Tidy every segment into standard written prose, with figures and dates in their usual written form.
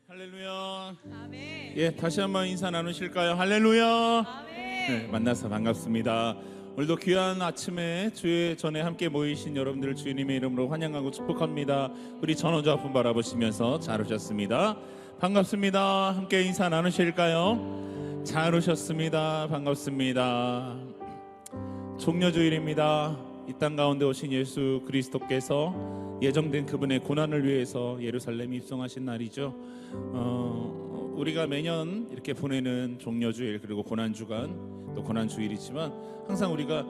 할렐루야. 아멘. 예, 다시 한번 인사 나누실까요? 할렐루야. 아멘. 네, 만나서 반갑습니다. 오늘도 귀한 아침에 주의 전에 함께 모이신 여러분들을 주님의 이름으로 환영하고 축복합니다. 우리 전호자 앞을 바라보시면서 잘 오셨습니다. 반갑습니다. 함께 인사 나누실까요? 잘 오셨습니다. 반갑습니다. 종려주일입니다. 이 땅 가운데 오신 예수 그리스도께서 예정된 그분의 고난을 위해서 예루살렘에 입성하신 날이죠. 우리가 매년 이렇게 보내는 종려주일 그리고 고난주간 또 고난주일이지만 항상 우리가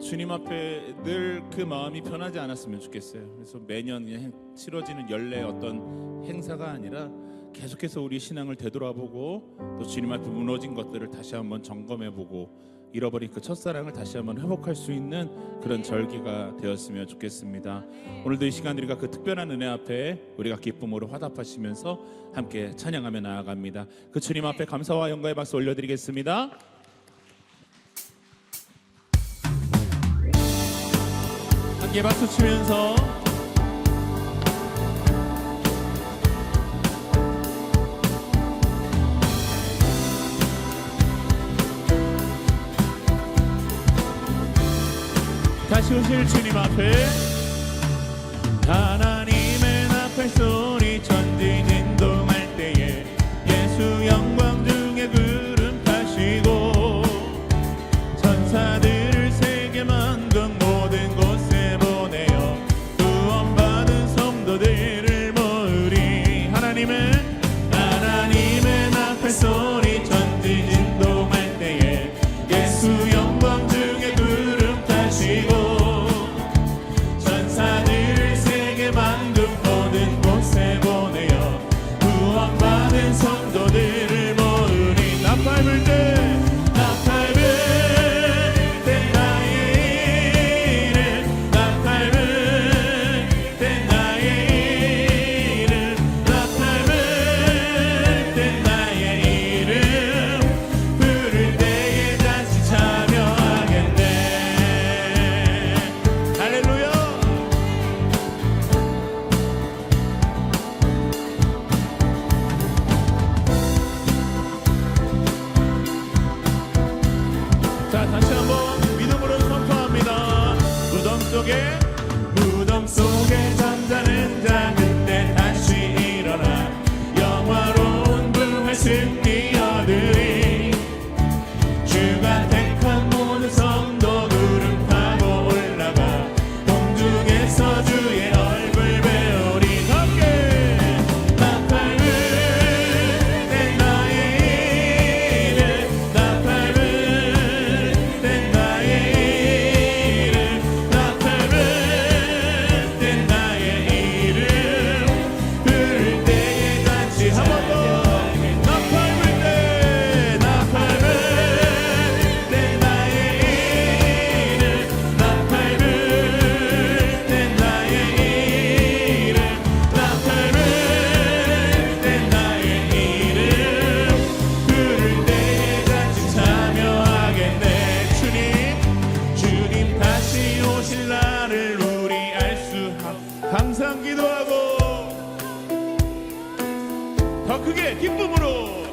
주님 앞에 늘 그 마음이 변하지 않았으면 좋겠어요. 그래서 매년 그냥 치러지는 연례 어떤 행사가 아니라 계속해서 우리 신앙을 되돌아보고 또 주님 앞에 무너진 것들을 다시 한번 점검해보고 잃어버린 그 첫사랑을 다시 한번 회복할 수 있는 그런 절기가 되었으면 좋겠습니다. 오늘도 이 시간 우리가 그 특별한 은혜 앞에 우리가 기쁨으로 화답하시면서 함께 찬양하며 나아갑니다. 그 주님 앞에 감사와 영광의 박수 올려드리겠습니다. 함께 박수 치면서 다시 오실 주님 앞에 하나님의 나팔 소리 천지진동할 때에 예수 영광 중에 구름 타시고 천사들을 세계 만국 모든 곳에 보내어 구원받은 성도들을 모으리. 하나님의 나팔 소리 천지진동할 때에 예수 영광 중에 구름 타시고 성도들을 모으니 나팔 불 때 나의 이름 나팔 불 때 나의 이름 나팔 불 때 나의 이름 부를 때에 다시 참여하겠네. 할렐루야. 다시 한번 믿음으로 선포합니다. 무덤 속에 잠자는 자 그때 다시 일어나 영화로운 부활승 뛰어들이 주가 택한 모든 성도 구름 타고 올라가 공중에서 주의 얼굴 배우리. 함께 나팔 불 때 나의 이름 나팔 불 항상 기도하고 더 크게 기쁨으로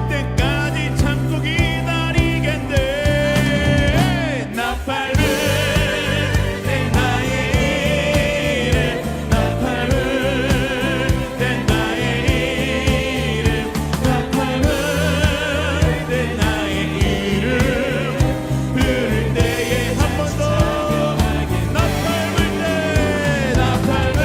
그때까지 참고 기다리겠네. 나팔 불 때 나의 이름 나팔 불 때 나의 이름 나팔 불 때 나의 이름 부를 때에 한 번 더 나팔 불 때 나팔 불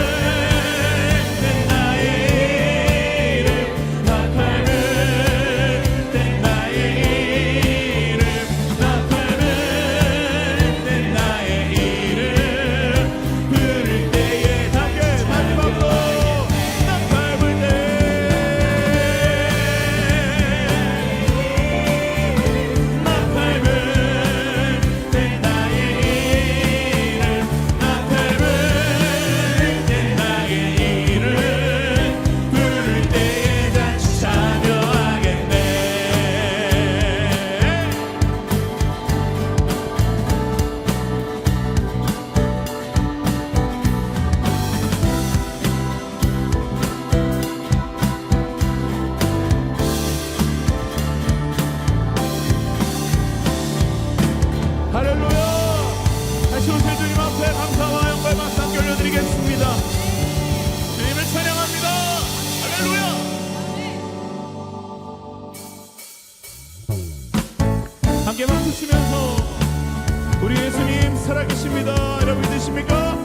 믿으십니까?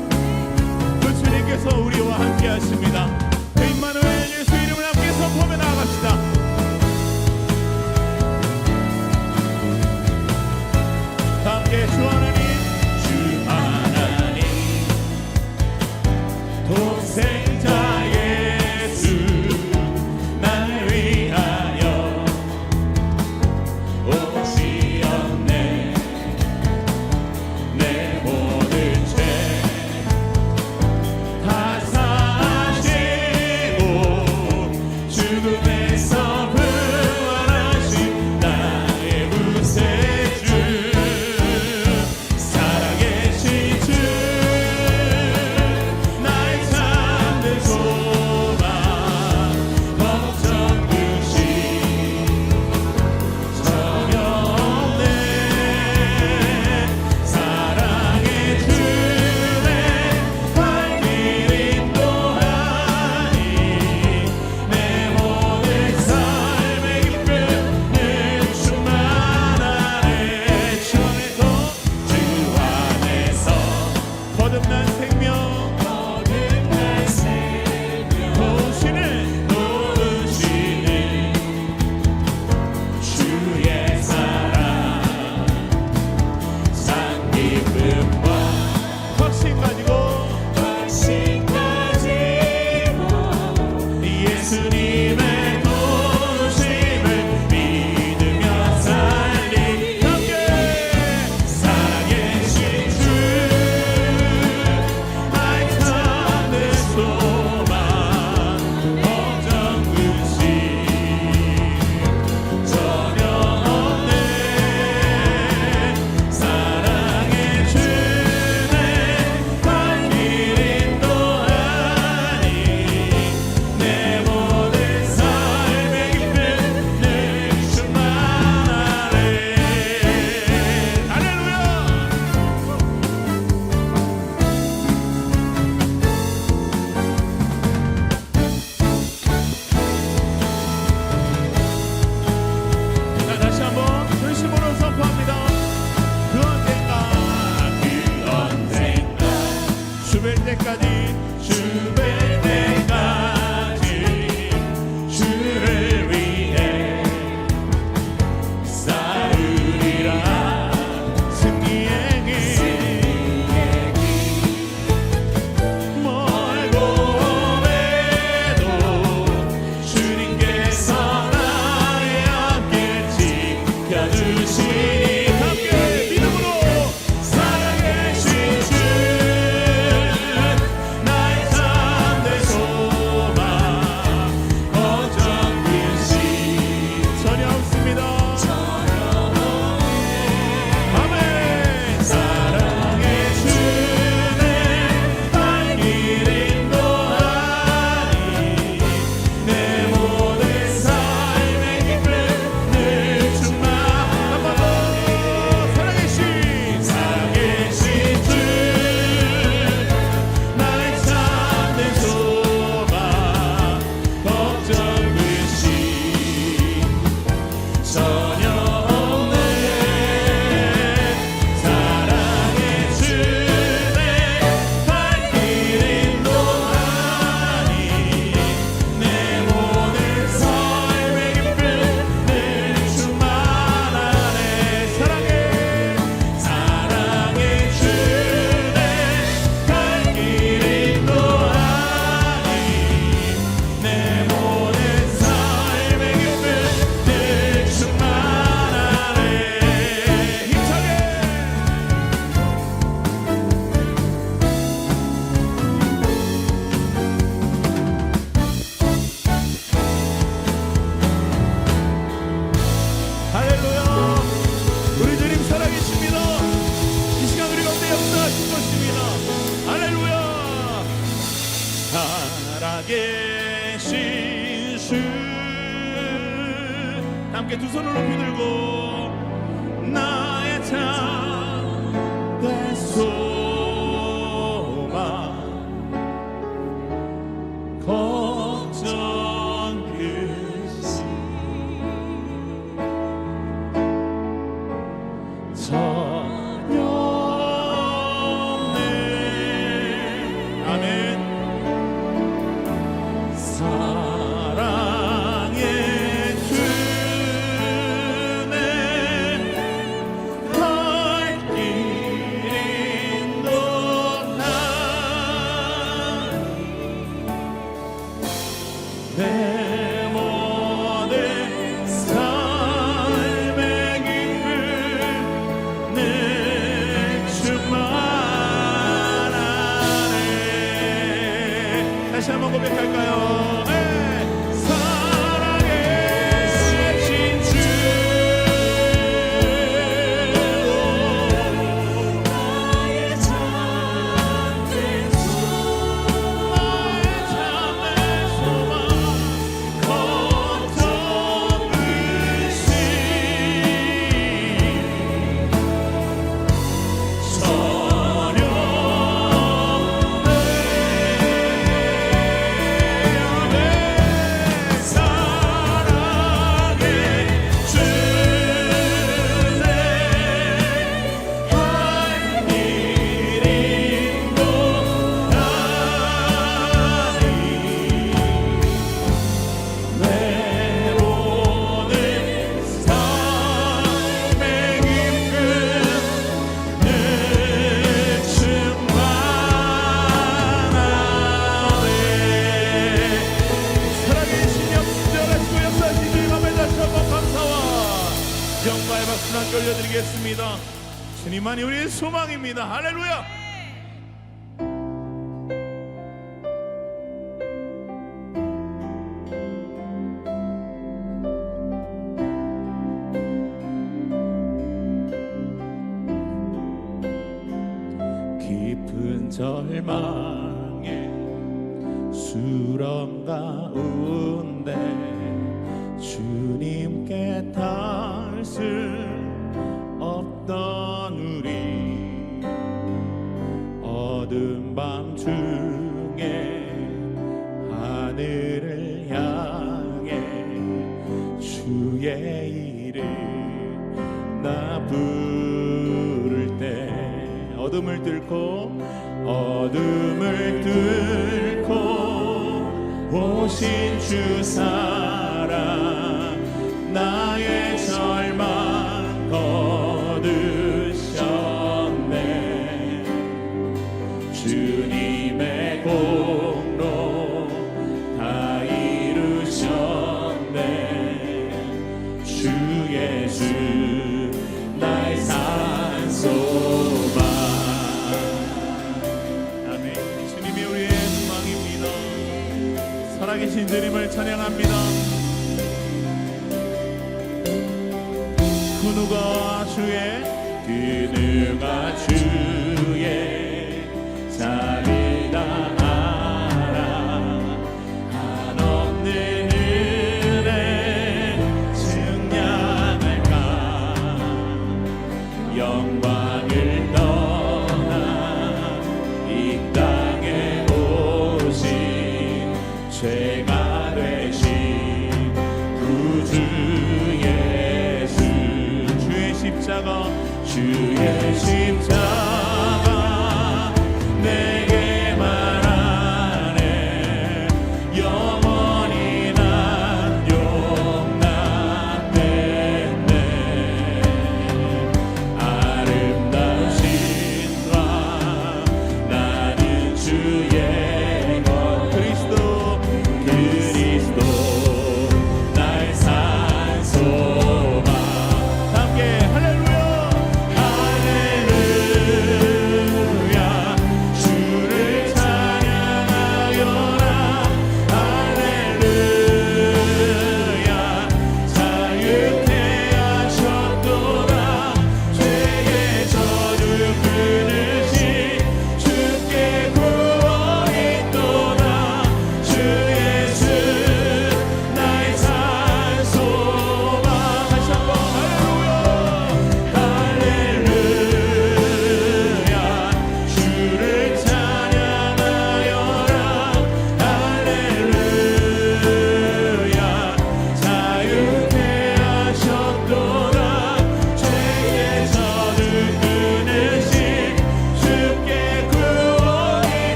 그 주님께서 우리와 함께 하십니다. 그 임마누엘 예수 이름을 함께 선포하며 나아갑시다. 함께 주 하나님, 주 하나님, 독생자 예수 나를 위하여 오시었네. 내 모든 죄 다 사시고 죽음에서 부활하신 나의 구세주, 살아계신 주, 나의 참된 소망, 걱정 근심 전혀 없네. 사랑의 주내 발 길 인도하니 내 모든 삶의 기쁨을 충만하네. 주 안에서 거듭난 생명 도우시는 주의 사랑, 산 기쁨과 확신 가지고 예수님의 도우심을 믿으며 살리. 함께 살아계신 주, 나의 참된 소망, 걱정 근심 전혀 없네. 사랑의 주내 발 길 인도하니 내 모든 삶의 기쁨을 충만하네. 할렐루야. 자, 다시 한번 전심으로 선포합니다. 그 언젠가 주뵐 때까지 주를 위해 싸우리라. 승리의 길 멀고 오매도 주님께서 나의 함께 지켜주시니. 함께 믿음으로 살아계신 주, 나의 참된 소망, 걱정 근심 전혀 없습니다. 아멘. 사랑의 주내 발 길 인도하니 내 모든 삶의 기쁨을 충만. 한번 더. 살아계신 주, 나의 참된 소망, 걱정 근심 전혀 없네. 사랑의 주내 발 길 인도하니 내 모든 삶의 기쁨을 충만하네. 사랑의 주내 발 길 인도하니 내 모든 삶의 기쁨을 충만하네. 힘차게. 할렐루야. 우리 주님 살아계십니다. 이 시간 우리 가운데 역사하실 것입니다. 할렐루야. 살아계신 주, 함께 두 손을 높이 들고 나의 참된 소망, 걱정 근심 전혀 없네. 다시 한번 고백할까요? 네. 살아계신 주 영광의 박수 함께 올려드리겠습니다. 주님만이 우리의 소망입니다. 할렐루야. 깊은 절망에 수렁 가운데 주님께 닿을 수 없던 우리 어두운 밤 중에 하늘을 향해 주의 이름 나 부를 때 어둠을 뚫고 오신 주 사랑 나의 절망 거두셨네. 주님의 공로 다 이루셨네. 주 예수 나의 산소망. 아멘. 주님이 우리의 소망입니다. 살아계신 주님을 찬양합니다. 그 누가 주의 자리다 알아. 한없는 은혜 증량할까. 영광을 떠나 이 땅에 오신 죄가 되신 구주 예수. 주의 십자가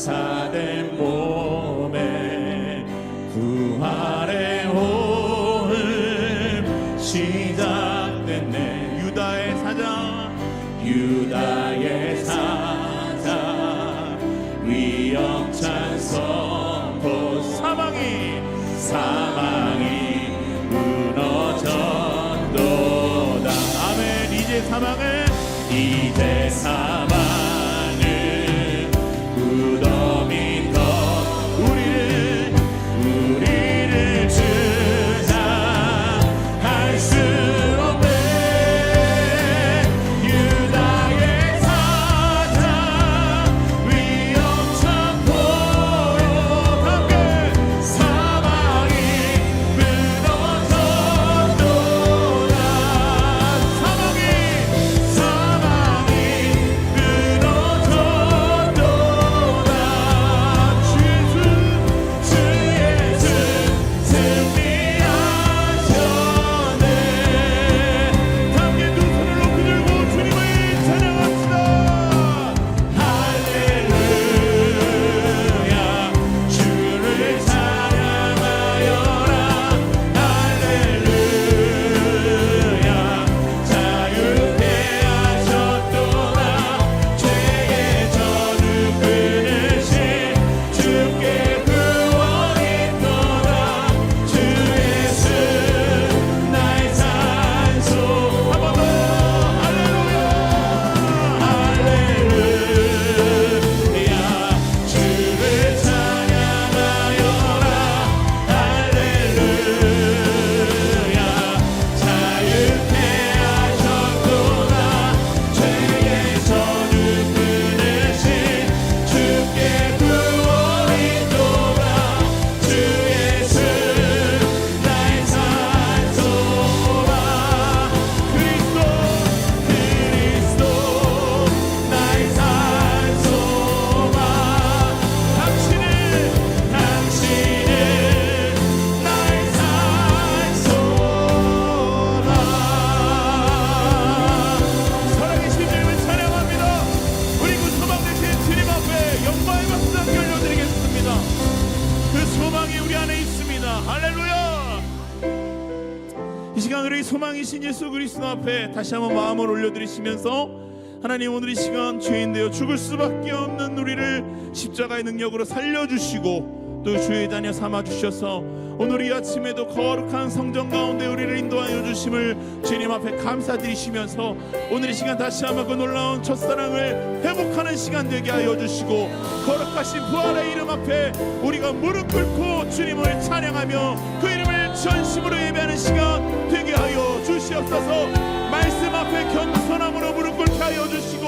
용사된 몸에 부활의 오늘 시작됐네. 유다의 사자 위엄찬 선포. 사망이 무너졌도다. 아멘. 이제 사망은 무덤인 것 우리를 주장할 수 없네. 유다의 사자 위엄찬 포로 함께 사망이 무너졌도다. 사망이 무너졌도다. 주 예수 승리하셨네. 함께 두 손을 높이 들고 주님을 찬양합시다. 할렐루야. 주를 찬양하여라. 할렐루야. 자유케 하셨도다. 죄의 저주 끊으신 주께 구원이 있도다. 주 예수 나의 산소. 한 번 더. 할렐루야. 할렐루야. 주를 찬양하여라. 할렐루야. 자유케 하셨도다. 죄의 저주 끊으신 주께 구원이 있도다. 주 예수 나의 산소라. 그리스도 나의 산소라. 당신은 나의 산소라. 살아계신 주님을 찬양합니다. 우리 그 소망 되신 주님 앞에 영광의 박수 함께 올려드리겠습니다. 그 소망이 우리 안에 있습니다. 할렐루야. 이 시간 우리 소망이신 예수 그리스도 앞에 다시 한번 마음을 올려드리시면서, 하나님 오늘 이 시간 죄인 되어 죽을 수밖에 없는 우리를 십자가의 능력으로 살려주시고 또 주의 자녀 삼아주셔서 오늘 이 아침에도 거룩한 성전 가운데 우리를 인도하여 주심을 주님 앞에 감사드리시면서, 오늘 이 시간 다시 한번 그 놀라운 첫사랑을 회복하는 시간 되게 하여 주시고, 거룩하신 부활의 이름 앞에 우리가 무릎 꿇고 주님을 찬양하며 그 이름을 전심으로 예배하는 시간 되게 하여 주시옵소서. 말씀 앞에 겸손함으로 무릎 꿇게 하여 주시고,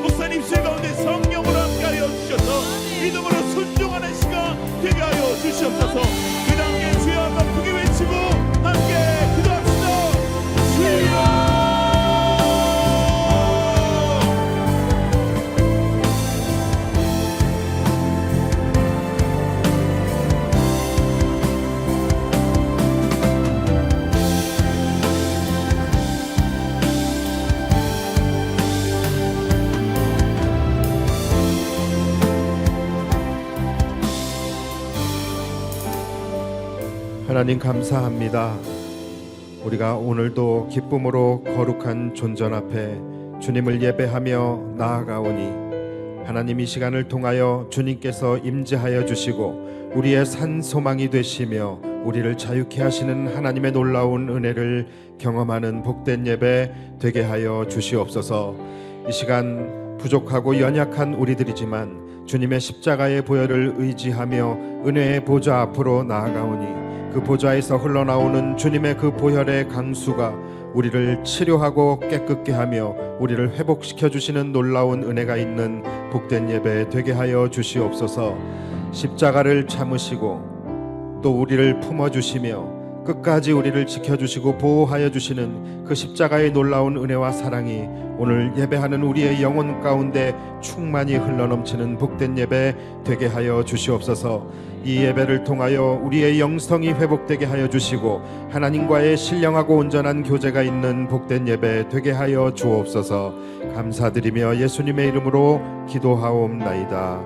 목사님 입술 가운데 성령으로 함께 하여 주셔서 믿음으로 순종하는 시간 되게 하여 주시옵소서. 그 당에 주여 한번 크게 외치고 함께 기도합시다. 주여. 하나님 감사합니다. 우리가 오늘도 기쁨으로 거룩한 존전 앞에 주님을 예배하며 나아가오니, 하나님 이 시간을 통하여 주님께서 임재하여 주시고 우리의 산 소망이 되시며 우리를 자유케 하시는 하나님의 놀라운 은혜를 경험하는 복된 예배 되게 하여 주시옵소서. 이 시간 부족하고 연약한 우리들이지만 주님의 십자가의 보혈을 의지하며 은혜의 보좌 앞으로 나아가오니, 그 보좌에서 흘러나오는 주님의 그 보혈의 강수가 우리를 치료하고 깨끗게 하며 우리를 회복시켜 주시는 놀라운 은혜가 있는 복된 예배 되게 하여 주시옵소서. 십자가를 참으시고 또 우리를 품어주시며 끝까지 우리를 지켜주시고 보호하여 주시는 그 십자가의 놀라운 은혜와 사랑이 오늘 예배하는 우리의 영혼 가운데 충만히 흘러넘치는 복된 예배 되게 하여 주시옵소서. 이 예배를 통하여 우리의 영성이 회복되게 하여 주시고 하나님과의 신령하고 온전한 교제가 있는 복된 예배 되게 하여 주옵소서. 감사드리며 예수님의 이름으로 기도하옵나이다.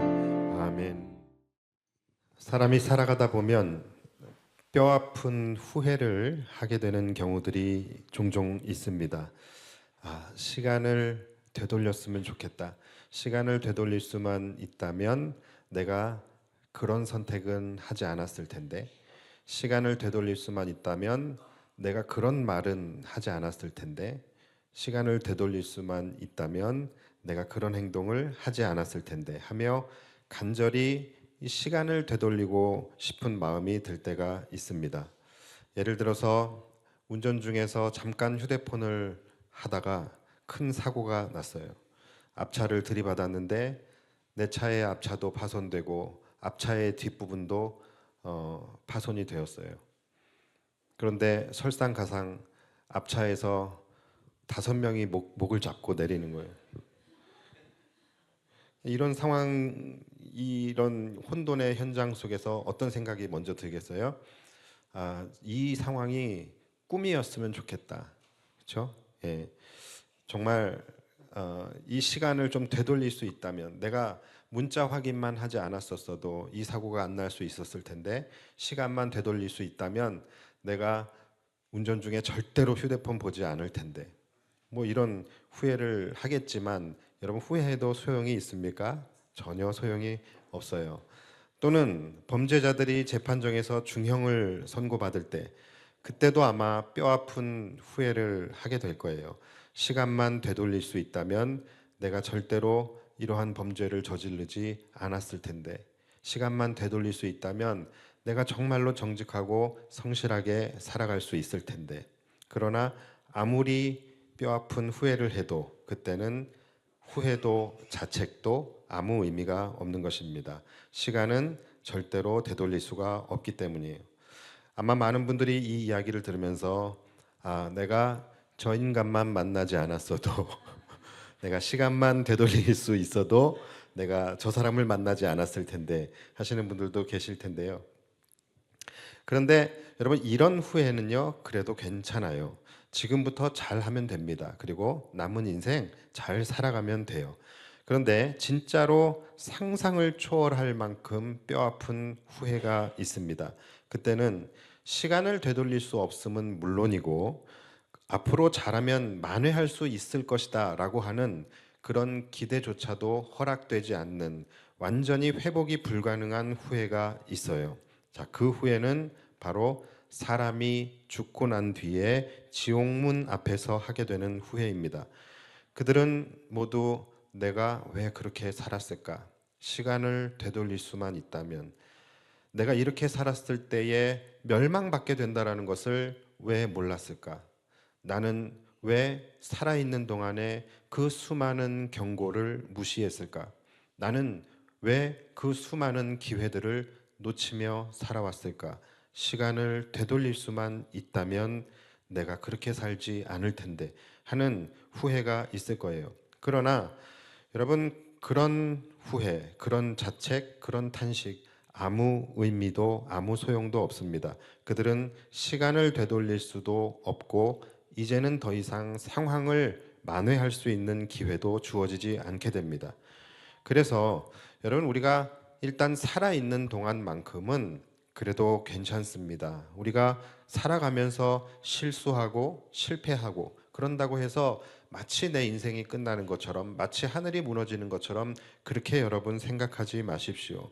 아멘. 사람이 살아가다 보면 뼈아픈 후회를 하게 되는 경우들이 종종 있습니다. 시간을 되돌렸으면 좋겠다. 시간을 되돌릴 수만 있다면 내가 그런 선택은 하지 않았을 텐데, 시간을 되돌릴 수만 있다면 내가 그런 말은 하지 않았을 텐데, 시간을 되돌릴 수만 있다면 내가 그런 행동을 하지 않았을 텐데 하며 간절히 이 시간을 되돌리고 싶은 마음이 들 때가 있습니다. 예를 들어서 운전 중에서 잠깐 휴대폰을 하다가 큰 사고가 났어요. 앞차를 들이받았는데 내 차의 앞차도 파손되고 앞차의 뒷부분도 파손이 되었어요. 그런데 설상가상 앞차에서 5명이 목을 잡고 내리는 거예요. 이런 상황, 이런 혼돈의 현장 속에서 어떤 생각이 먼저 들겠어요? 이 상황이 꿈이었으면 좋겠다. 그렇죠? 예. 정말 이 시간을 좀 되돌릴 수 있다면, 내가 문자 확인만 하지 않았었어도 이 사고가 안 날 수 있었을 텐데, 시간만 되돌릴 수 있다면 내가 운전 중에 절대로 휴대폰 보지 않을 텐데, 뭐 이런 후회를 하겠지만, 여러분 후회해도 소용이 있습니까? 전혀 소용이 없어요. 또는 범죄자들이 재판정에서 중형을 선고받을 때, 그때도 아마 뼈아픈 후회를 하게 될 거예요. 시간만 되돌릴 수 있다면 내가 절대로 이러한 범죄를 저지르지 않았을 텐데, 시간만 되돌릴 수 있다면 내가 정말로 정직하고 성실하게 살아갈 수 있을 텐데, 그러나 아무리 뼈아픈 후회를 해도 그때는 후회도 자책도 아무 의미가 없는 것입니다. 시간은 절대로 되돌릴 수가 없기 때문이에요. 아마 많은 분들이 이 이야기를 들으면서 내가 저 인간만 만나지 않았어도 내가 시간만 되돌릴 수 있어도 내가 저 사람을 만나지 않았을 텐데 하시는 분들도 계실 텐데요. 그런데 여러분, 이런 후회는요 그래도 괜찮아요. 지금부터 잘 하면 됩니다. 그리고 남은 인생 잘 살아가면 돼요. 그런데 진짜로 상상을 초월할 만큼 뼈아픈 후회가 있습니다. 그때는 시간을 되돌릴 수 없음은 물론이고, 앞으로 잘하면 만회할 수 있을 것이다 라고 하는 그런 기대조차도 허락되지 않는 완전히 회복이 불가능한 후회가 있어요. 자, 그 후회는 바로 사람이 죽고 난 뒤에 지옥문 앞에서 하게 되는 후회입니다. 그들은 모두 내가 왜 그렇게 살았을까? 시간을 되돌릴 수만 있다면, 내가 이렇게 살았을 때에 멸망받게 된다라는 것을 왜 몰랐을까? 나는 왜 살아있는 동안에 그 수많은 경고를 무시했을까? 나는 왜 그 수많은 기회들을 놓치며 살아왔을까? 시간을 되돌릴 수만 있다면 내가 그렇게 살지 않을 텐데 하는 후회가 있을 거예요. 그러나 여러분, 그런 후회, 그런 자책, 그런 탄식 아무 의미도 아무 소용도 없습니다. 그들은 시간을 되돌릴 수도 없고 이제는 더 이상 상황을 만회할 수 있는 기회도 주어지지 않게 됩니다. 그래서 여러분, 우리가 일단 살아있는 동안만큼은 그래도 괜찮습니다. 우리가 살아가면서 실수하고 실패하고 그런다고 해서 마치 내 인생이 끝나는 것처럼, 마치 하늘이 무너지는 것처럼 그렇게 여러분 생각하지 마십시오.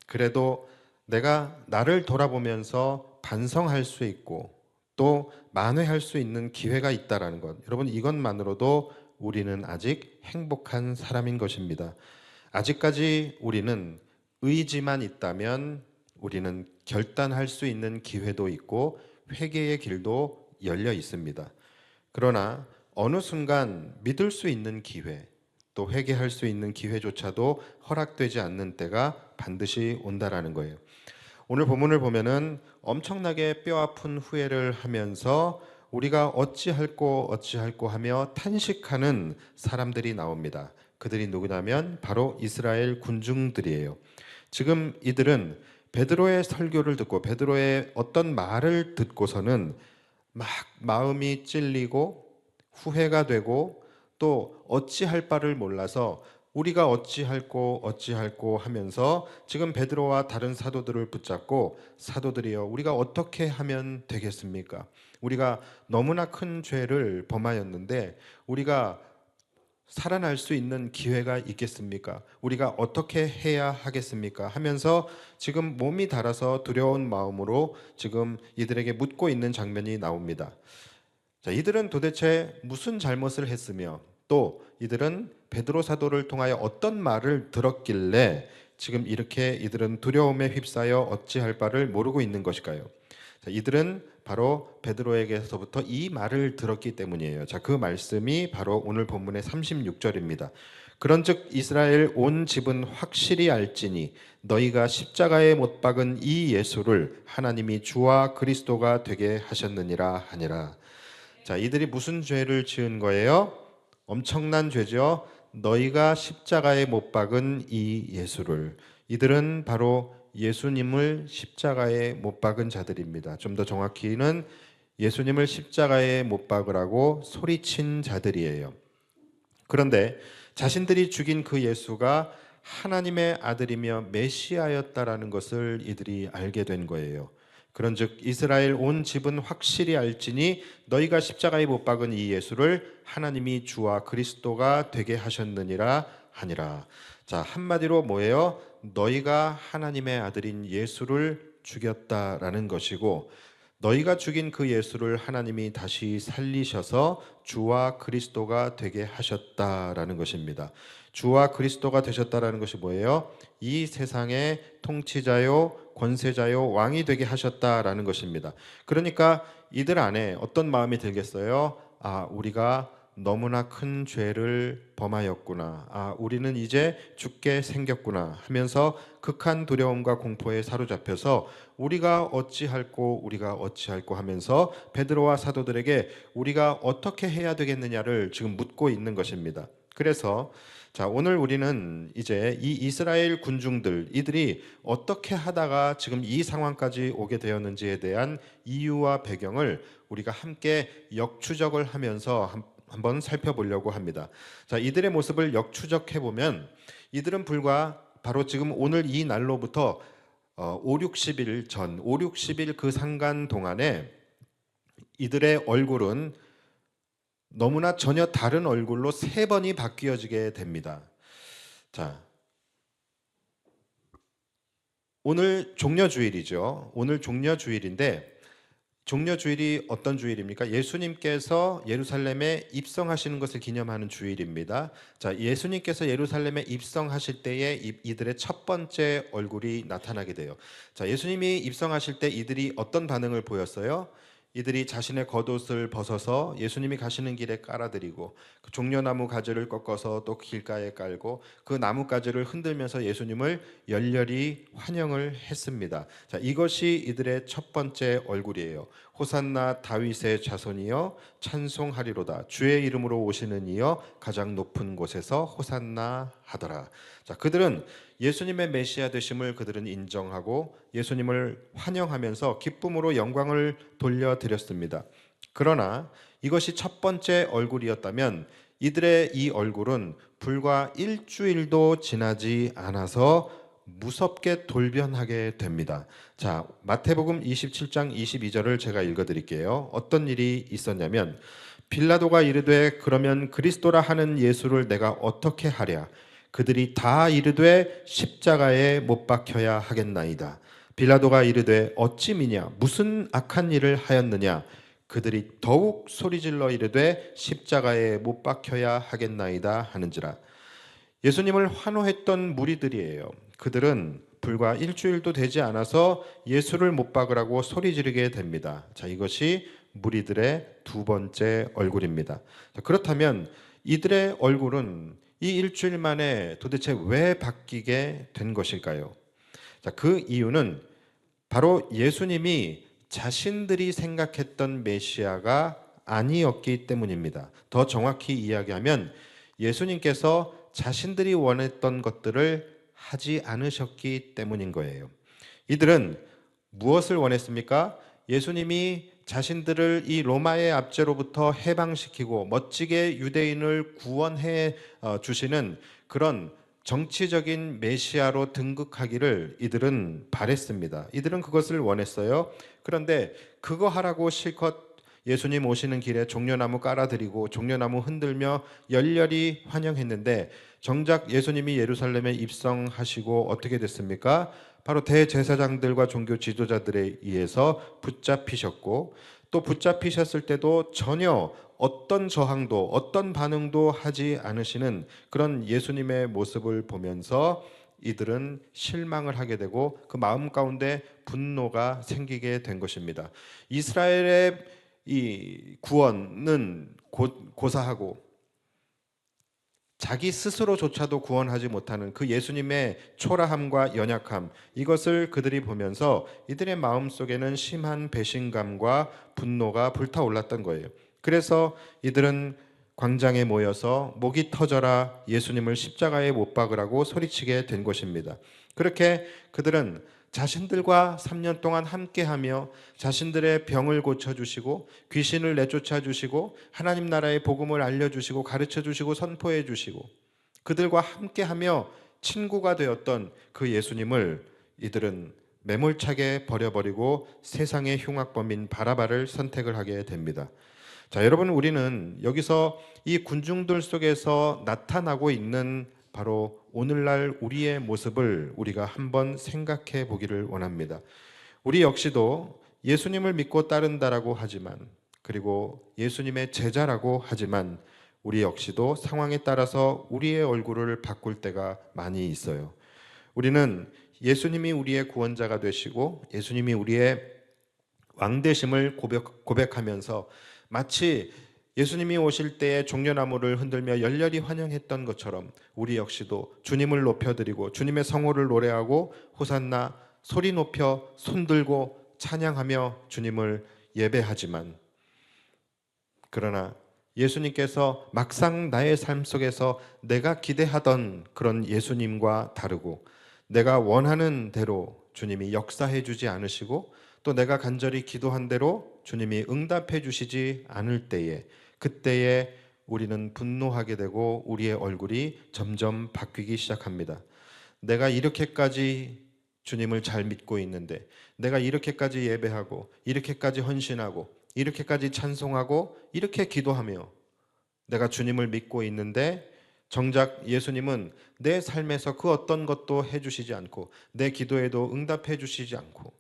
그래도 내가 나를 돌아보면서 반성할 수 있고 또 만회할 수 있는 기회가 있다라는 것, 여러분 이것만으로도 우리는 아직 행복한 사람인 것입니다. 아직까지 우리는 의지만 있다면 우리는 결단할 수 있는 기회도 있고 회개의 길도 열려 있습니다. 그러나 어느 순간 믿을 수 있는 기회, 또 회개할 수 있는 기회조차도 허락되지 않는 때가 반드시 온다라는 거예요. 오늘 본문을 보면은 엄청나게 뼈아픈 후회를 하면서 우리가 어찌할꼬 하며 탄식하는 사람들이 나옵니다. 그들이 누구냐면 바로 이스라엘 군중들이에요. 지금 이들은 베드로의 설교를 듣고 베드로의 어떤 말을 듣고서는 막 마음이 찔리고 후회가 되고 또 어찌할 바를 몰라서 우리가 어찌할꼬 하면서 지금 베드로와 다른 사도들을 붙잡고 사도들이여 우리가 어떻게 하면 되겠습니까? 우리가 너무나 큰 죄를 범하였는데 우리가 살아날 수 있는 기회가 있겠습니까? 우리가 어떻게 해야 하겠습니까? 하면서 지금 몸이 달아서 두려운 마음으로 지금 이들에게 묻고 있는 장면이 나옵니다. 자, 이들은 도대체 무슨 잘못을 했으며 또 이들은 베드로 사도를 통하여 어떤 말을 들었길래 지금 이렇게 이들은 두려움에 휩싸여 어찌할 바를 모르고 있는 것일까요? 자, 이들은 바로 베드로에게서부터 이 말을 들었기 때문이에요. 자, 그 말씀이 바로 오늘 본문의 36절입니다. 그런즉 이스라엘 온 집은 확실히 알지니 너희가 십자가에 못 박은 이 예수를 하나님이 주와 그리스도가 되게 하셨느니라 하니라. 자, 이들이 무슨 죄를 지은 거예요? 엄청난 죄죠. 너희가 십자가에 못 박은 이 예수를. 이들은 바로 예수님을 십자가에 못 박은 자들입니다. 좀 더 정확히는 예수님을 십자가에 못 박으라고 소리친 자들이에요. 그런데 자신들이 죽인 그 예수가 하나님의 아들이며 메시아였다라는 것을 이들이 알게 된 거예요. 그런즉 이스라엘 온 집은 확실히 알지니 너희가 십자가에 못 박은 이 예수를 하나님이 주와 그리스도가 되게 하셨느니라 하니라. 자, 한마디로 뭐예요? 너희가 하나님의 아들인 예수를 죽였다라는 것이고 너희가 죽인 그 예수를 하나님이 다시 살리셔서 주와 그리스도가 되게 하셨다라는 것입니다. 주와 그리스도가 되셨다라는 것이 뭐예요? 이 세상의 통치자요, 권세자요, 왕이 되게 하셨다라는 것입니다. 그러니까 이들 안에 어떤 마음이 들겠어요? 아, 우리가 너무나 큰 죄를 범하였구나. 아, 우리는 이제 죽게 생겼구나 하면서 극한 두려움과 공포에 사로잡혀서 우리가 어찌할꼬 하면서 베드로와 사도들에게 우리가 어떻게 해야 되겠느냐를 지금 묻고 있는 것입니다. 그래서 자, 오늘 우리는 이제 이 이스라엘 군중들 이들이 어떻게 하다가 지금 이 상황까지 오게 되었는지에 대한 이유와 배경을 우리가 함께 역추적을 하면서 한번 살펴보려고 합니다. 자, 이들의 모습을 역추적해 보면 이들은 불과 바로 지금 오늘 이 날로부터 5, 60일 전, 5, 60일 그 상간 동안에 이들의 얼굴은 너무나 전혀 다른 얼굴로 3번이 바뀌어지게 됩니다. 자, 오늘 종려주일이죠. 오늘 종려주일인데 종려주일이 어떤 주일입니까? 예수님께서 예루살렘에 입성하시는 것을 기념하는 주일입니다. 자, 예수님께서 예루살렘에 입성하실 때에 이들의 첫 번째 얼굴이 나타나게 돼요. 자, 예수님이 입성하실 때 이들이 어떤 반응을 보였어요? 이들이 자신의 겉옷을 벗어서 예수님이 가시는 길에 깔아드리고 그 종려나무 가지를 꺾어서 또 길가에 깔고 그 나뭇가지를 흔들면서 예수님을 열렬히 환영을 했습니다. 자, 이것이 이들의 첫 번째 얼굴이에요. 호산나 다윗의 자손이여 찬송하리로다. 주의 이름으로 오시는 이여 가장 높은 곳에서 호산나 하더라. 자, 그들은 예수님의 메시아 되심을 그들은 인정하고 예수님을 환영하면서 기쁨으로 영광을 돌려드렸습니다. 그러나 이것이 첫 번째 얼굴이었다면 이들의 이 얼굴은 불과 일주일도 지나지 않아서 무섭게 돌변하게 됩니다. 자, 마태복음 27장 22절을 제가 읽어드릴게요. 어떤 일이 있었냐면 빌라도가 이르되 그러면 그리스도라 하는 예수를 내가 어떻게 하랴? 그들이 다 이르되 십자가에 못 박혀야 하겠나이다. 빌라도가 이르되 어찌 미냐? 무슨 악한 일을 하였느냐? 그들이 더욱 소리질러 이르되 십자가에 못 박혀야 하겠나이다 하는지라. 예수님을 환호했던 무리들이에요. 그들은 불과 일주일도 되지 않아서 예수를 못 박으라고 소리 지르게 됩니다. 자, 이것이 무리들의 두 번째 얼굴입니다. 자, 그렇다면 이들의 얼굴은 이 일주일 만에 도대체 왜 바뀌게 된 것일까요? 자, 그 이유는 바로 예수님이 자신들이 생각했던 메시아가 아니었기 때문입니다. 더 정확히 이야기하면 예수님께서 자신들이 원했던 것들을 하지 않으셨기 때문인 거예요. 이들은 무엇을 원했습니까? 예수님이 자신들을 이 로마의 압제로부터 해방시키고 멋지게 유대인을 구원해 주시는 그런 정치적인 메시아로 등극하기를 이들은 바랬습니다. 이들은 그것을 원했어요. 그런데 그거 하라고 실컷 예수님 오시는 길에 종려나무 깔아드리고 종려나무 흔들며 열렬히 환영했는데 정작 예수님이 예루살렘에 입성하시고 어떻게 됐습니까? 바로 대제사장들과 종교 지도자들에 의해서 붙잡히셨고, 또 붙잡히셨을 때도 전혀 어떤 저항도 어떤 반응도 하지 않으시는 그런 예수님의 모습을 보면서 이들은 실망을 하게 되고 그 마음 가운데 분노가 생기게 된 것입니다. 이스라엘의 이 구원은 고사하고 자기 스스로조차도 구원하지 못하는 그 예수님의 초라함과 연약함, 이것을 그들이 보면서 이들의 마음속에는 심한 배신감과 분노가 불타올랐던 거예요. 그래서 이들은 광장에 모여서 목이 터져라 예수님을 십자가에 못 박으라고 소리치게 된 것입니다. 그렇게 그들은 자신들과 3년 동안 함께하며 자신들의 병을 고쳐주시고 귀신을 내쫓아 주시고 하나님 나라의 복음을 알려주시고 가르쳐 주시고 선포해 주시고 그들과 함께하며 친구가 되었던 그 예수님을 이들은 매몰차게 버려버리고 세상의 흉악범인 바라바를 선택을 하게 됩니다. 자, 여러분, 우리는 여기서 이 군중들 속에서 나타나고 있는 바로 오늘날 우리의 모습을 우리가 한번 생각해 보기를 원합니다. 우리 역시도 예수님을 믿고 따른다라고 하지만, 그리고 예수님의 제자라고 하지만 우리 역시도 상황에 따라서 우리의 얼굴을 바꿀 때가 많이 있어요. 우리는 예수님이 우리의 구원자가 되시고 예수님이 우리의 왕되심을 고백하면서 마치 예수님이 오실 때에 종려나무를 흔들며 열렬히 환영했던 것처럼 우리 역시도 주님을 높여드리고 주님의 성호를 노래하고 호산나 소리 높여 손들고 찬양하며 주님을 예배하지만, 그러나 예수님께서 막상 나의 삶 속에서 내가 기대하던 그런 예수님과 다르고 내가 원하는 대로 주님이 역사해 주지 않으시고 또 내가 간절히 기도한 대로 주님이 응답해 주시지 않을 때에, 그때에 우리는 분노하게 되고 우리의 얼굴이 점점 바뀌기 시작합니다. 내가 이렇게까지 주님을 잘 믿고 있는데, 내가 이렇게까지 예배하고 이렇게까지 헌신하고 이렇게까지 찬송하고 이렇게 기도하며 내가 주님을 믿고 있는데 정작 예수님은 내 삶에서 그 어떤 것도 해주시지 않고 내 기도에도 응답해 주시지 않고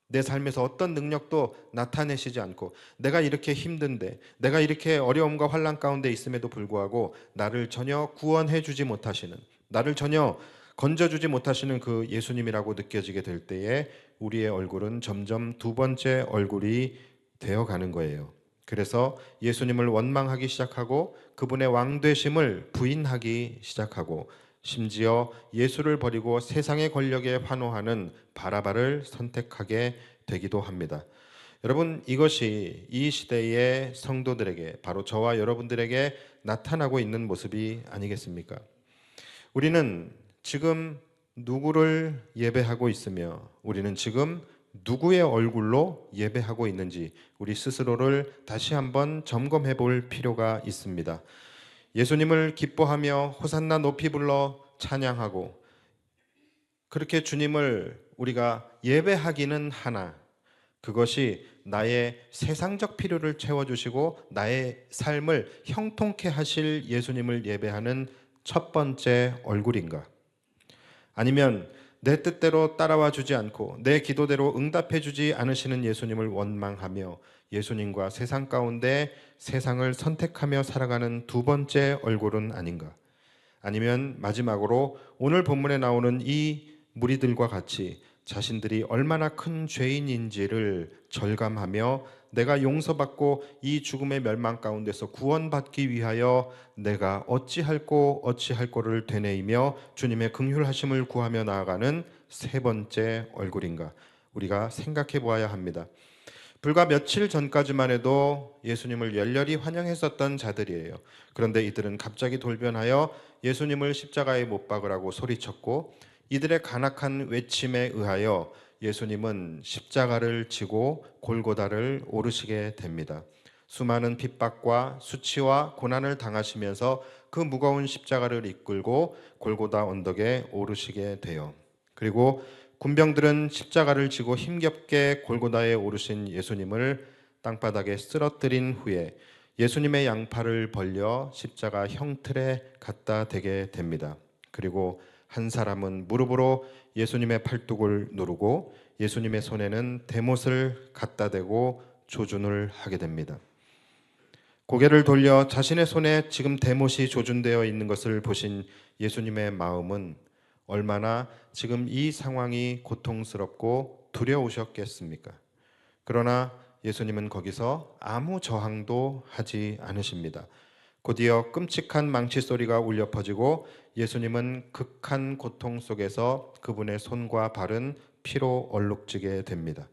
내 삶에서 어떤 능력도 나타내시지 않고 내가 이렇게 힘든데, 내가 이렇게 어려움과 환난 가운데 있음에도 불구하고 나를 전혀 구원해 주지 못하시는, 나를 전혀 건져주지 못하시는 그 예수님이라고 느껴지게 될 때에 우리의 얼굴은 점점 두 번째 얼굴이 되어가는 거예요. 그래서 예수님을 원망하기 시작하고 그분의 왕되심을 부인하기 시작하고 심지어 예수를 버리고 세상의 권력에 환호하는 바라바를 선택하게 되기도 합니다. 여러분, 이것이 이 시대의 성도들에게, 바로 저와 여러분들에게 나타나고 있는 모습이 아니겠습니까? 우리는 지금 누구를 예배하고 있으며 우리는 지금 누구의 얼굴로 예배하고 있는지 우리 스스로를 다시 한번 점검해 볼 필요가 있습니다. 예수님을 기뻐하며 호산나 높이 불러 찬양하고 그렇게 주님을 우리가 예배하기는 하나, 그것이 나의 세상적 필요를 채워주시고 나의 삶을 형통케 하실 예수님을 예배하는 첫 번째 얼굴인가? 아니면 내 뜻대로 따라와 주지 않고 내 기도대로 응답해 주지 않으시는 예수님을 원망하며 예수님과 세상 가운데 세상을 선택하며 살아가는 두 번째 얼굴은 아닌가? 아니면 마지막으로 오늘 본문에 나오는 이 무리들과 같이 자신들이 얼마나 큰 죄인인지를 절감하며 내가 용서받고 이 죽음의 멸망 가운데서 구원받기 위하여 내가 어찌할 거를 되뇌이며 주님의 긍휼하심을 구하며 나아가는 세 번째 얼굴인가? 우리가 생각해 보아야 합니다. 불과 며칠 전까지만 해도 예수님을 열렬히 환영했었던 자들이에요. 그런데 이들은 갑자기 돌변하여 예수님을 십자가에 못 박으라고 소리쳤고 이들의 간악한 외침에 의하여 예수님은 십자가를 지고 골고다를 오르시게 됩니다. 수많은 핍박과 수치와 고난을 당하시면서 그 무거운 십자가를 이끌고 골고다 언덕에 오르시게 돼요. 그리고 군병들은 십자가를 지고 힘겹게 골고다에 오르신 예수님을 땅바닥에 쓰러뜨린 후에 예수님의 양팔을 벌려 십자가 형틀에 갖다 대게 됩니다. 그리고 한 사람은 무릎으로 예수님의 팔뚝을 누르고 예수님의 손에는 대못을 갖다 대고 조준을 하게 됩니다. 고개를 돌려 자신의 손에 지금 대못이 조준되어 있는 것을 보신 예수님의 마음은 얼마나 지금 이 상황이 고통스럽고 두려우셨겠습니까? 그러나 예수님은 거기서 아무 저항도 하지 않으십니다. 곧이어 끔찍한 망치 소리가 울려 퍼지고 예수님은 극한 고통 속에서 그분의 손과 발은 피로 얼룩지게 됩니다.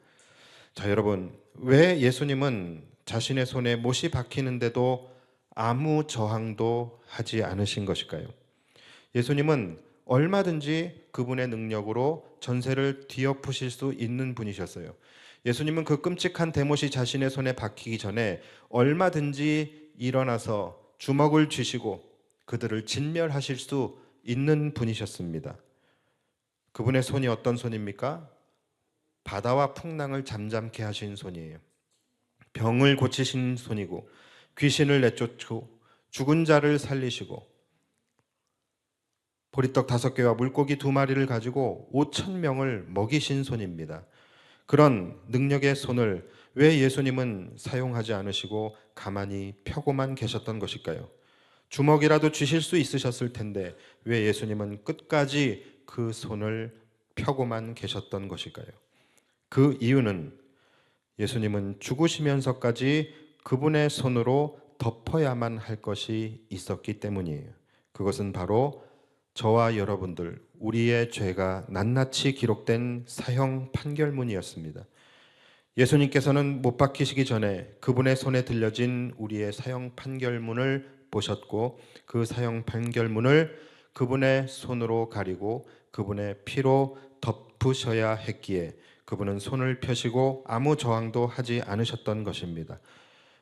자, 여러분, 왜 예수님은 자신의 손에 못이 박히는데도 아무 저항도 하지 않으신 것일까요? 예수님은 얼마든지 그분의 능력으로 전세를 뒤엎으실 수 있는 분이셨어요. 예수님은 그 끔찍한 대못이 자신의 손에 박히기 전에 얼마든지 일어나서 주먹을 쥐시고 그들을 진멸하실 수 있는 분이셨습니다. 그분의 손이 어떤 손입니까? 바다와 풍랑을 잠잠케 하신 손이에요. 병을 고치신 손이고 귀신을 내쫓고 죽은 자를 살리시고 보리떡 5개와 물고기 2마리를 가지고 5,000명을 먹이신 손입니다. 그런 능력의 손을 왜 예수님은 사용하지 않으시고 가만히 펴고만 계셨던 것일까요? 주먹이라도 쥐실 수 있으셨을 텐데 왜 예수님은 끝까지 그 손을 펴고만 계셨던 것일까요? 그 이유는 예수님은 죽으시면서까지 그분의 손으로 덮어야만 할 것이 있었기 때문이에요. 그것은 바로 저와 여러분들, 우리의 죄가 낱낱이 기록된 사형 판결문이었습니다. 예수님께서는 못 박히시기 전에 그분의 손에 들려진 우리의 사형 판결문을 보셨고 그 사형 판결문을 그분의 손으로 가리고 그분의 피로 덮으셔야 했기에 그분은 손을 펴시고 아무 저항도 하지 않으셨던 것입니다.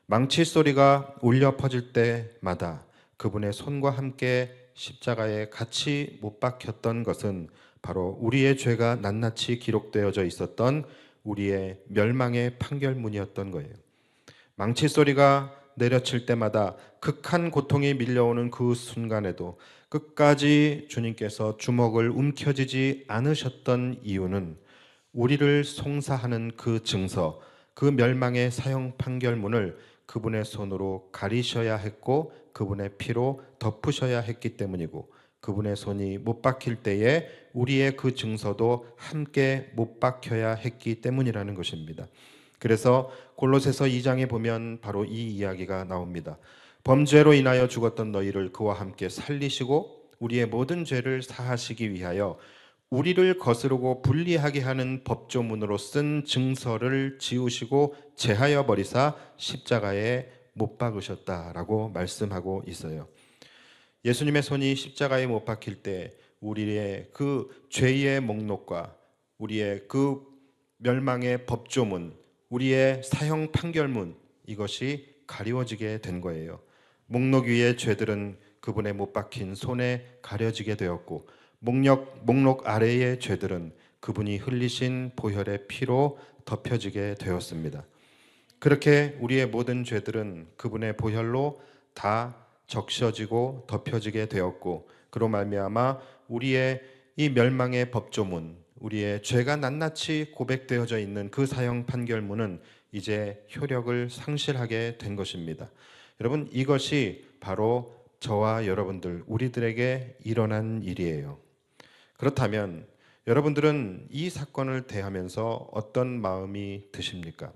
망치 소리가 울려 퍼질 때마다 그분의 손과 함께 십자가에 같이 못 박혔던 것은 바로 우리의 죄가 낱낱이 기록되어져 있었던 우리의 멸망의 판결문이었던 거예요. 망치 소리가 내려칠 때마다 극한 고통이 밀려오는 그 순간에도 끝까지 주님께서 주먹을 움켜쥐지 않으셨던 이유는 우리를 송사하는 그 증서, 그 멸망의 사형 판결문을 그분의 손으로 가리셔야 했고 그분의 피로 덮으셔야 했기 때문이고 그분의 손이 못 박힐 때에 우리의 그 증서도 함께 못 박혀야 했기 때문이라는 것입니다. 그래서 골로새서 2장에 보면 바로 이 이야기가 나옵니다. 범죄로 인하여 죽었던 너희를 그와 함께 살리시고 우리의 모든 죄를 사하시기 위하여 우리를 거스르고 불리하게 하는 법조문으로 쓴 증서를 지우시고 제하여 버리사 십자가에 못 박으셨다라고 말씀하고 있어요. 예수님의 손이 십자가에 못 박힐 때 우리의 그 죄의 목록과 우리의 그 멸망의 법조문, 우리의 사형 판결문, 이것이 가리워지게 된 거예요. 목록 위의 죄들은 그분의 못 박힌 손에 가려지게 되었고 목록 아래의 죄들은 그분이 흘리신 보혈의 피로 덮여지게 되었습니다. 그렇게 우리의 모든 죄들은 그분의 보혈로 다 적셔지고 덮여지게 되었고 그로 말미암아 우리의 이 멸망의 법조문, 우리의 죄가 낱낱이 고백되어져 있는 그 사형 판결문은 이제 효력을 상실하게 된 것입니다. 여러분, 이것이 바로 저와 여러분들, 우리들에게 일어난 일이에요. 그렇다면 여러분들은 이 사건을 대하면서 어떤 마음이 드십니까?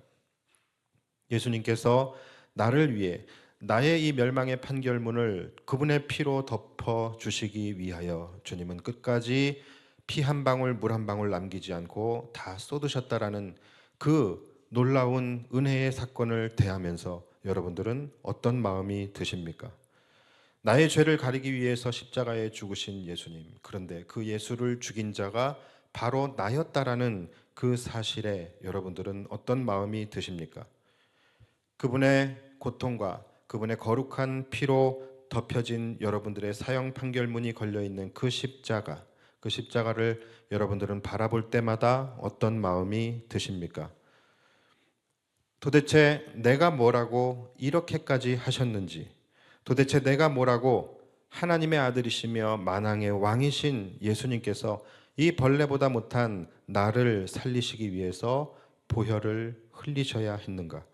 예수님께서 나를 위해 나의 이 멸망의 판결문을 그분의 피로 덮어 주시기 위하여 주님은 끝까지 피 한 방울 물 한 방울 남기지 않고 다 쏟으셨다라는 그 놀라운 은혜의 사건을 대하면서 여러분들은 어떤 마음이 드십니까? 나의 죄를 가리기 위해서 십자가에 죽으신 예수님, 그런데 그 예수를 죽인 자가 바로 나였다라는 그 사실에 여러분들은 어떤 마음이 드십니까? 그분의 고통과 그분의 거룩한 피로 덮여진 여러분들의 사형 판결문이 걸려 있는 그 십자가, 그 십자가를 여러분들은 바라볼 때마다 어떤 마음이 드십니까? 도대체 내가 뭐라고 이렇게까지 하셨는지, 도대체 내가 뭐라고 하나님의 아들이시며 만왕의 왕이신 예수님께서 이 벌레보다 못한 나를 살리시기 위해서 보혈을 흘리셔야 했는가?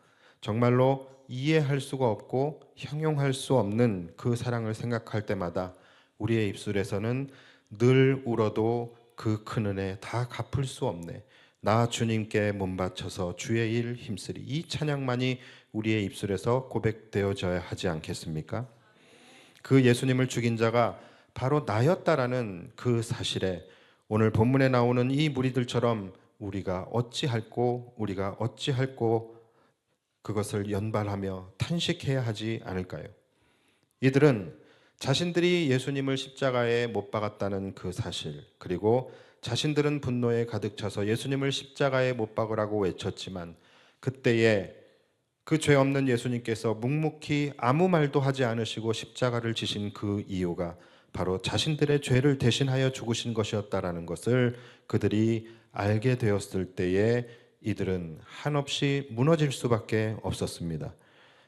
정말로 이해할 수가 없고 형용할 수 없는 그 사랑을 생각할 때마다 우리의 입술에서는 늘 울어도 그 큰 은혜 다 갚을 수 없네. 나 주님께 몸 바쳐서 주의 일 힘쓰리. 이 찬양만이 우리의 입술에서 고백되어져야 하지 않겠습니까? 그 예수님을 죽인 자가 바로 나였다라는 그 사실에 오늘 본문에 나오는 이 무리들처럼 우리가 어찌할꼬 그것을 연발하며 탄식해야 하지 않을까요? 이들은 자신들이 예수님을 십자가에 못 박았다는 그 사실, 그리고 자신들은 분노에 가득 차서 예수님을 십자가에 못 박으라고 외쳤지만 그때에 그 죄 없는 예수님께서 묵묵히 아무 말도 하지 않으시고 십자가를 지신 그 이유가 바로 자신들의 죄를 대신하여 죽으신 것이었다라는 것을 그들이 알게 되었을 때에 이들은 한없이 무너질 수밖에 없었습니다.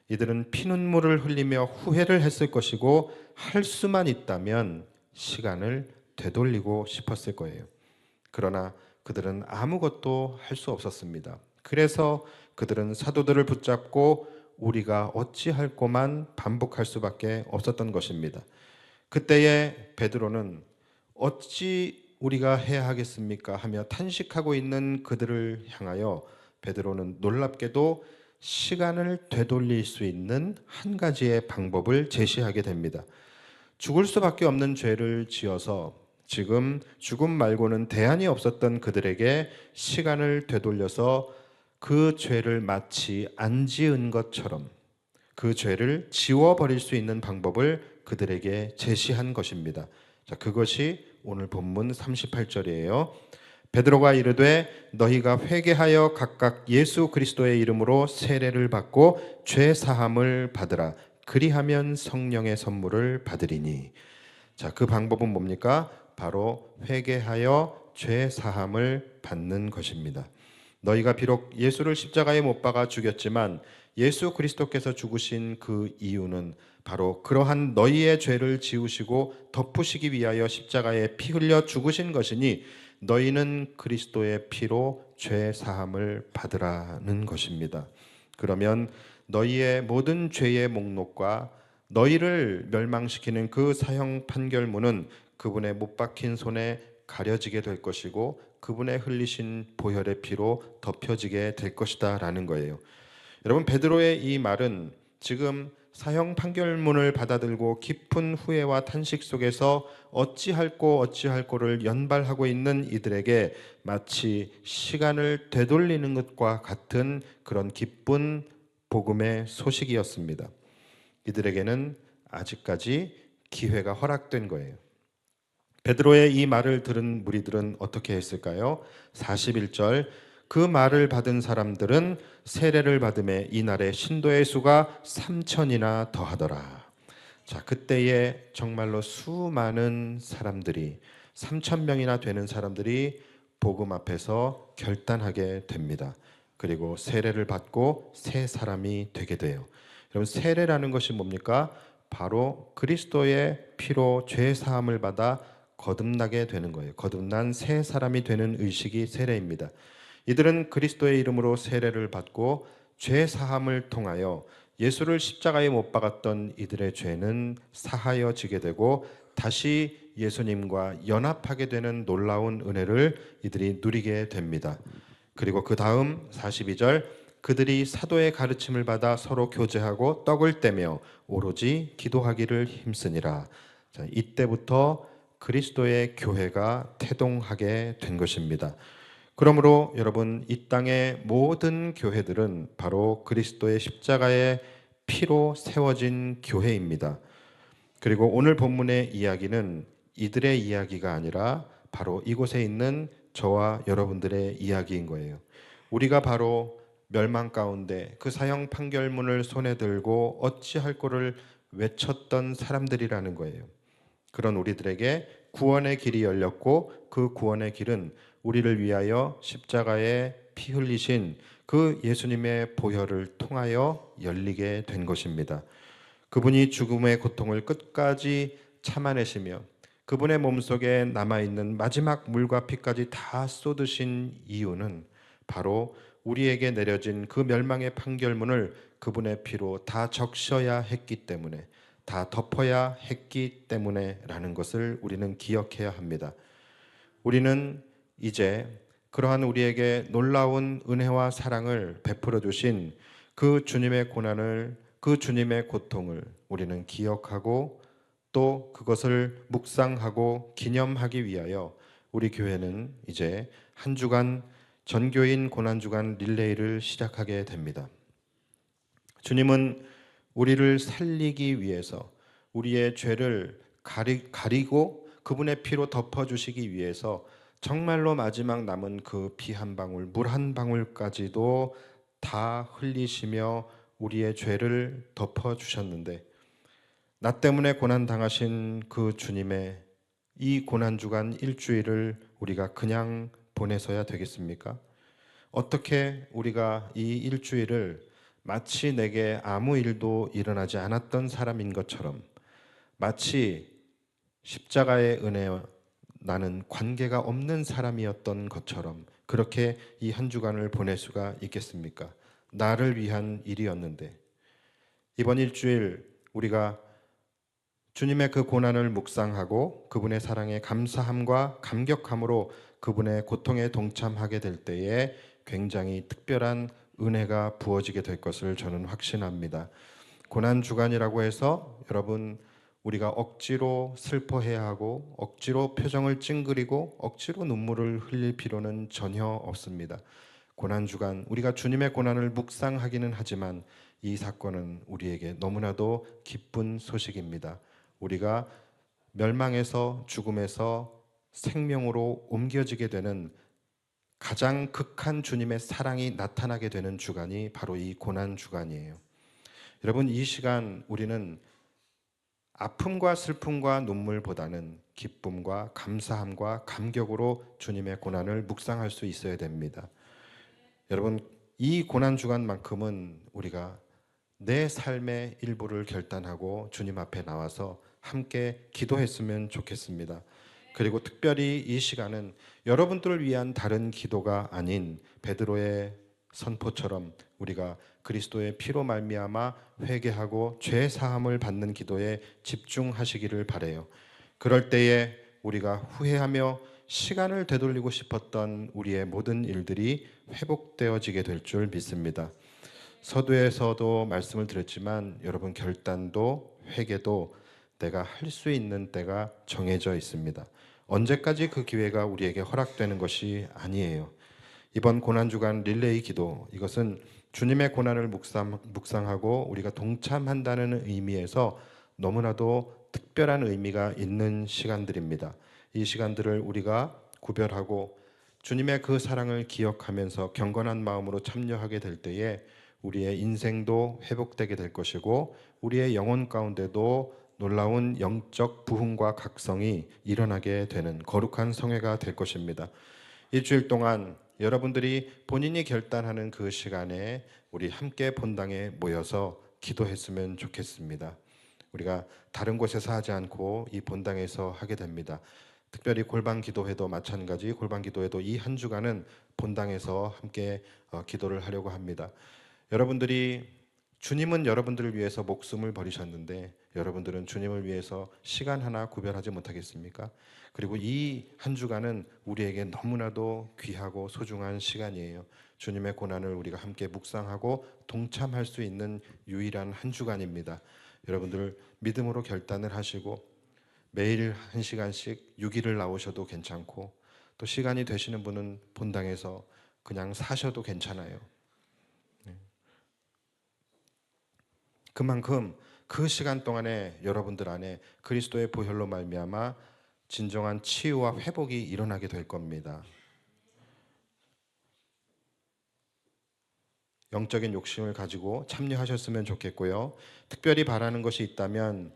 이들은 피눈물을 흘리며 후회를 했을 것이고 할 수만 있다면 시간을 되돌리고 싶었을 거예요. 그러나 그들은 아무것도 할 수 없었습니다. 그래서 그들은 사도들을 붙잡고 우리가 어찌할꼬만 반복할 수밖에 없었던 것입니다. 그때에 베드로는 어찌 우리가 해야 하겠습니까? 하며 탄식하고 있는 그들을 향하여 베드로는 놀랍게도 시간을 되돌릴 수 있는 한 가지의 방법을 제시하게 됩니다. 죽을 수밖에 없는 죄를 지어서 지금 죽음 말고는 대안이 없었던 그들에게 시간을 되돌려서 그 죄를 마치 안 지은 것처럼 그 죄를 지워버릴 수 있는 방법을 그들에게 제시한 것입니다. 자, 그것이 오늘 본문 38절이에요. 베드로가 이르되 너희가 회개하여 각각 예수 그리스도의 이름으로 세례를 받고 죄 사함을 받으라. 그리하면 성령의 선물을 받으리니. 자, 그 방법은 뭡니까? 바로 회개하여 죄 사함을 받는 것입니다. 너희가 비록 예수를 십자가에 못 박아 죽였지만 예수 그리스도께서 죽으신 그 이유는 바로 그러한 너희의 죄를 지우시고 덮으시기 위하여 십자가에 피 흘려 죽으신 것이니 너희는 그리스도의 피로 죄 사함을 받으라는 것입니다. 그러면 너희의 모든 죄의 목록과 너희를 멸망시키는 그 사형 판결문은 그분의 못 박힌 손에 가려지게 될 것이고 그분의 흘리신 보혈의 피로 덮여지게 될 것이다 라는 거예요. 여러분, 베드로의 이 말은 지금 사형 판결문을 받아들고 깊은 후회와 탄식 속에서 어찌할꼬를 연발하고 있는 이들에게 마치 시간을 되돌리는 것과 같은 그런 기쁜 복음의 소식이었습니다. 이들에게는 아직까지 기회가 허락된 거예요. 베드로의 이 말을 들은 무리들은 어떻게 했을까요? 41절, 그 말을 받은 사람들은 세례를 받음에 이날의 신도의 수가 3,000이나 더하더라. 자, 그때에 정말로 수많은 사람들이 3,000명이나 되는 사람들이 복음 앞에서 결단하게 됩니다. 그리고 세례를 받고 새 사람이 되게 돼요. 여러분, 세례라는 것이 뭡니까? 바로 그리스도의 피로 죄 사함을 받아 거듭나게 되는 거예요. 거듭난 새 사람이 되는 의식이 세례입니다. 이들은 그리스도의 이름으로 세례를 받고 죄 사함을 통하여 예수를 십자가에 못 박았던 이들의 죄는 사하여지게 되고 다시 예수님과 연합하게 되는 놀라운 은혜를 이들이 누리게 됩니다. 그리고 그 다음 42절, 그들이 사도의 가르침을 받아 서로 교제하고 떡을 떼며 오로지 기도하기를 힘쓰니라. 자, 이때부터 그리스도의 교회가 태동하게 된 것입니다. 그러므로 여러분, 이 땅의 모든 교회들은 바로 그리스도의 십자가의 피로 세워진 교회입니다. 그리고 오늘 본문의 이야기는 이들의 이야기가 아니라 바로 이곳에 있는 저와 여러분들의 이야기인 거예요. 우리가 바로 멸망 가운데 그 사형 판결문을 손에 들고 어찌할 거를 외쳤던 사람들이라는 거예요. 그런 우리들에게 구원의 길이 열렸고 그 구원의 길은 우리를 위하여 십자가에 피 흘리신 그 예수님의 보혈을 통하여 열리게 된 것입니다. 그분이 죽음의 고통을 끝까지 참아내시며 그분의 몸속에 남아있는 마지막 물과 피까지 다 쏟으신 이유는 바로 우리에게 내려진 그 멸망의 판결문을 그분의 피로 다 적셔야 했기 때문에, 다 덮어야 했기 때문에라는 것을 우리는 기억해야 합니다. 우리는 이제 그러한 우리에게 놀라운 은혜와 사랑을 베풀어 주신 그 주님의 고난을, 그 주님의 고통을 우리는 기억하고 또 그것을 묵상하고 기념하기 위하여 우리 교회는 이제 한 주간 전교인 고난주간 릴레이를 시작하게 됩니다. 주님은 우리를 살리기 위해서, 우리의 죄를 가리고 그분의 피로 덮어주시기 위해서 정말로 마지막 남은 그 피 한 방울, 물 한 방울까지도 다 흘리시며 우리의 죄를 덮어주셨는데, 나 때문에 고난 당하신 그 주님의 이 고난주간 일주일을 우리가 그냥 보내서야 되겠습니까? 어떻게 우리가 이 일주일을 마치 내게 아무 일도 일어나지 않았던 사람인 것처럼, 마치 십자가의 은혜와 나는 관계가 없는 사람이었던 것처럼 그렇게 이 한 주간을 보낼 수가 있겠습니까? 나를 위한 일이었는데, 이번 일주일 우리가 주님의 그 고난을 묵상하고 그분의 사랑에 감사함과 감격함으로 그분의 고통에 동참하게 될 때에 굉장히 특별한 은혜가 부어지게 될 것을 저는 확신합니다. 고난 주간이라고 해서 여러분, 우리가 억지로 슬퍼해야 하고 억지로 표정을 찡그리고 억지로 눈물을 흘릴 필요는 전혀 없습니다. 고난 주간, 우리가 주님의 고난을 묵상하기는 하지만 이 사건은 우리에게 너무나도 기쁜 소식입니다. 우리가 멸망에서 죽음에서 생명으로 옮겨지게 되는 가장 극한 주님의 사랑이 나타나게 되는 주간이 바로 이 고난 주간이에요. 여러분, 이 시간 우리는 아픔과 슬픔과 눈물보다는 기쁨과 감사함과 감격으로 주님의 고난을 묵상할 수 있어야 됩니다. 여러분, 이 고난 주간만큼은 우리가 내 삶의 일부를 결단하고 주님 앞에 나와서 함께 기도했으면 좋겠습니다. 그리고 특별히 이 시간은 여러분들을 위한 다른 기도가 아닌 베드로의 선포처럼 우리가 그리스도의 피로 말미암아 회개하고 죄 사함을 받는 기도에 집중하시기를 바라요. 그럴 때에 우리가 후회하며 시간을 되돌리고 싶었던 우리의 모든 일들이 회복되어지게 될 줄 믿습니다. 서두에서도 말씀을 드렸지만 여러분, 결단도 회개도 내가 할 수 있는 때가 정해져 있습니다. 언제까지 그 기회가 우리에게 허락되는 것이 아니에요. 이번 고난주간 릴레이 기도, 이것은 주님의 고난을 묵상하고 우리가 동참한다는 의미에서 너무나도 특별한 의미가 있는 시간들입니다. 이 시간들을 우리가 구별하고 주님의 그 사랑을 기억하면서 경건한 마음으로 참여하게 될 때에 우리의 인생도 회복되게 될 것이고 우리의 영혼 가운데도 놀라운 영적 부흥과 각성이 일어나게 되는 거룩한 성회가 될 것입니다. 일주일 동안 여러분들이 본인이 결단하는 그 시간에 우리 함께 본당에 모여서 기도했으면 좋겠습니다. 우리가 다른 곳에서 하지 않고 이 본당에서 하게 됩니다. 특별히 골방 기도회도 마찬가지, 골방 기도회도 이 한 주간은 본당에서 함께 기도를 하려고 합니다. 여러분들이, 주님은 여러분들을 위해서 목숨을 버리셨는데 여러분들은 주님을 위해서 시간 하나 구별하지 못하겠습니까? 그리고 이 한 주간은 우리에게 너무나도 귀하고 소중한 시간이에요. 주님의 고난을 우리가 함께 묵상하고 동참할 수 있는 유일한 한 주간입니다. 여러분들 믿음으로 결단을 하시고 매일 1시간씩 6일을 나오셔도 괜찮고, 또 시간이 되시는 분은 본당에서 그냥 사셔도 괜찮아요. 그만큼 그 시간 동안에 여러분들 안에 그리스도의 보혈로 말미암아 진정한 치유와 회복이 일어나게 될 겁니다. 영적인 욕심을 가지고 참여하셨으면 좋겠고요. 특별히 바라는 것이 있다면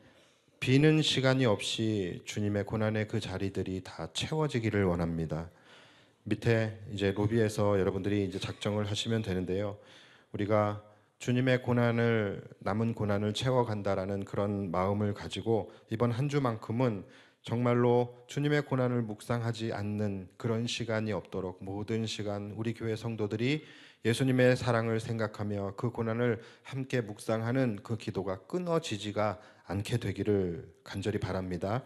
비는 시간이 없이 주님의 고난의 그 자리들이 다 채워지기를 원합니다. 밑에 이제 로비에서 여러분들이 이제 작정을 하시면 되는데요. 우리가 주님의 고난을 남은 고난을 채워간다라는 그런 마음을 가지고 이번 한 주만큼은 정말로 주님의 고난을 묵상하지 않는 그런 시간이 없도록 모든 시간 우리 교회 성도들이 예수님의 사랑을 생각하며 그 고난을 함께 묵상하는 그 기도가 끊어지지가 않게 되기를 간절히 바랍니다.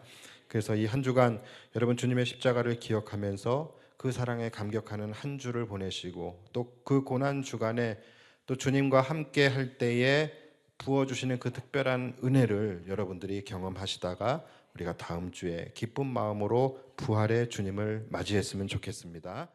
그래서 이 한 주간 여러분 주님의 십자가를 기억하면서 그 사랑에 감격하는 한 주를 보내시고 또 그 고난 주간에 또 주님과 함께 할 때에 부어주시는 그 특별한 은혜를 여러분들이 경험하시다가 우리가 다음 주에 기쁜 마음으로 부활의 주님을 맞이했으면 좋겠습니다.